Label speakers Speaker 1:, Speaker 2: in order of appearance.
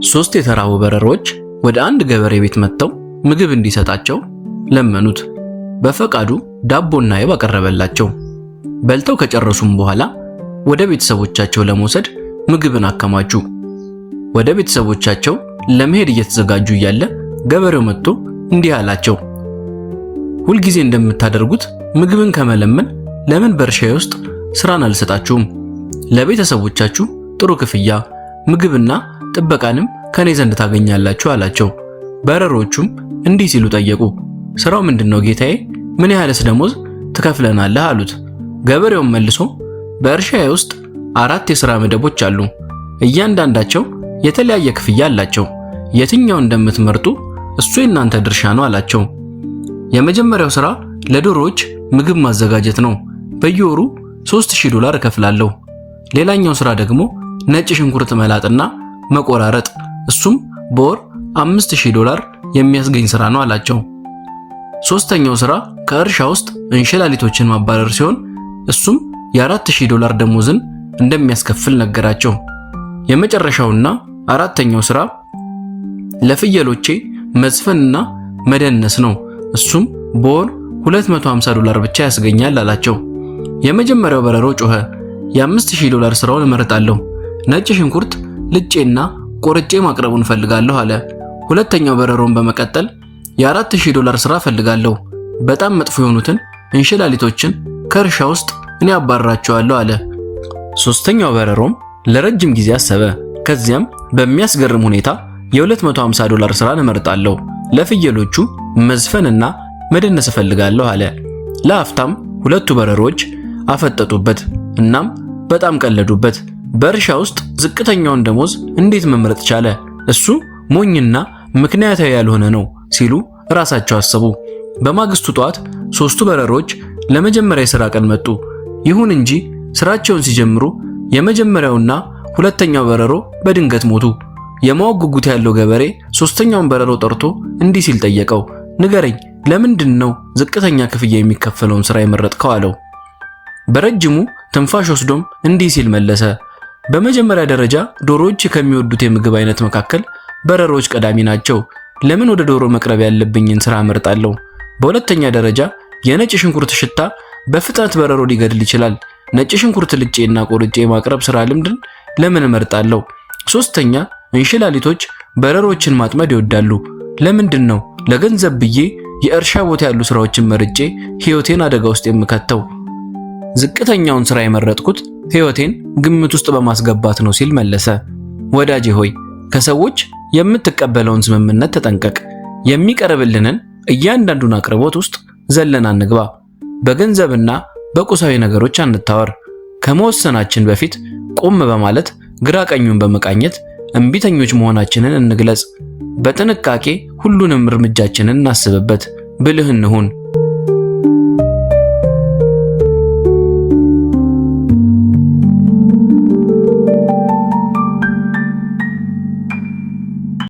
Speaker 1: ሶስት የተራቡ በረሮች ወደ አንድ ገበሬ ቤት መጥተው ምግብ እንዲሰጣቸው ለመኑት። በፈቃዱ ዳቦና አይብ አቀረበላቸው። በልተው ከጨረሱም በኋላ ወደ ቤተሰቦቻቸው ለመውሰድ ምግብን አከማቹ። ወደ ቤተሰቦቻቸው ለመሄድ እየተዘጋጁ እያለ ገበሬው መጥቶ እንዲህ አላቸው፣ ሁልጊዜ እንደምታደርጉት ምግብን ከመለመን ለምን በእርሻዬ ውስጥ ስራን አልሰጣችሁም? ለቤተሰቦቻችሁ ጥሩ ክፍያ፣ ምግብና ጥበቃንም ከኔ ዘንድ ታገኛላችሁ አላቸው። በረሮቹም እንዲህ ሲሉ ጠየቁ፣ ስራው ምንድነው ጌታዬ? ምን ያህልስ ደሞዝ ትከፍለናለህ? አሉት። ገበሬውም መልሶ በእርሻዬ ውስጥ 4 የሥራ መደቦች አሉ፣ እያንዳንዳቸው የተለያየ ክፍያ አላቸው። የትኛው እንደምትመርጡ እሱ የእናንተ ድርሻ ነው አላቸው። የመጀመሪያው ሥራ ለዶሮዎች ምግብ ማዘጋጀት ነው። በየወሩ $3000 እከፍላለሁ። ሌላኛው ሥራ ደግሞ ነጭ ሽንኩርት መላጥና መቆራረጥ፣ እሱም በወር $5000 የሚያስገኝ ሥራ ነው አላቸው። ሶስተኛው ሥራ ከእርሻ ውስጥ እንሽላሊቶችን ማባረር ሲሆን እሱም $4000 ደሞዝን እንደሚያስከፍል ነገራቸው። የመጨረሻውና አራተኛው ሥራ ለፍየሎቼ መዝፈንና መደነስ ነው። እሱም በወር $250 ብቻ ያስገኛል አላቸው። የመጀመሪያው በረሮ ጮኸ፣ የ$5000 ሥራውን እመርጣለሁ። ነጭ ሽንኩርት ልጬና ቆርጬ ማቅረቡን ፈልጋለሁ አለ። ሁለተኛው በረሮን በመቀጠል የ$4000 ሥራ ፈልጋለሁ። በጣም መጥፎ የሆኑትን እንሽላሊቶችን ከእርሻ ውስጥ እኔ አባራቸዋለሁ አለ። ሶስተኛው በረሮም ለረጅም ጊዜ አሰበ። ከዚያም በሚያስገርም ሁኔታ የ$250 ሥራን እመርጣለሁ። ለፍየሎቹ መዝፈንና መደነስ እፈልጋለሁ አለ። ለአፍታም ሁለቱ በረሮች አፈጠጡበት፣ እናም በጣም ቀለዱበት። በእርሻ ውስጥ ዝቅተኛውን ደሞዝ እንዴት መምረጥ ቻለ? እሱ ሞኝና ምክንያታዊ ያልሆነ ነው ሲሉ ራሳቸው አሰቡ። በማግስቱ ጠዋት ሶስቱ በረሮች ለመጀመሪያ የሥራ ቀን መጡ። ይሁን እንጂ ስራቸውን ሲጀምሩ የመጀመሪያውና ሁለተኛው በረሮ በድንገት ሞቱ። የማወቅ ጉጉት ያለው ገበሬ ሶስተኛውን በረሮ ጠርቶ እንዲህ ሲል ጠየቀው፣ ንገረኝ፣ ለምንድን ነው ዝቅተኛ ክፍያ የሚከፈለውን ሥራ የመረጥከው? አለው። በረጅሙ ትንፋሽ ወስዶም እንዲህ ሲል መለሰ፣ በመጀመሪያ ደረጃ ዶሮዎች ከሚወዱት የምግብ አይነት መካከል በረሮች ቀዳሚ ናቸው። ለምን ወደ ዶሮ መቅረብ ያለብኝን ሥራ እመርጣለሁ? በሁለተኛ ደረጃ የነጭ ሽንኩርት ሽታ በፍጥነት በረሮ ሊገድል ይችላል። ነጭ ሽንኩርት ልጬና ቆርጬ የማቅረብ ሥራ ልምድን ለምን እመርጣለሁ? ሶስተኛ እንሽላሊቶች በረሮችን ማጥመድ ይወዳሉ። ለምንድን ነው ለገንዘብ ብዬ የእርሻ ቦታ ያሉ ሥራዎችን መርጬ ሕይወቴን አደጋ ውስጥ የምከተው? ዝቅተኛውን ሥራ የመረጥኩት ሕይወቴን ግምት ውስጥ በማስገባት ነው ሲል መለሰ። ወዳጄ ሆይ ከሰዎች የምትቀበለውን ስምምነት ተጠንቀቅ። የሚቀርብልንን እያንዳንዱን አቅርቦት ውስጥ ዘለን አንግባ። በገንዘብና በቁሳዊ ነገሮች አንታወር። ከመወሰናችን በፊት ቆም በማለት ግራ ቀኙን በመቃኘት እምቢተኞች መሆናችንን እንግለጽ። በጥንቃቄ ሁሉንም እርምጃችንን እናስብበት። ብልህ እንሁን።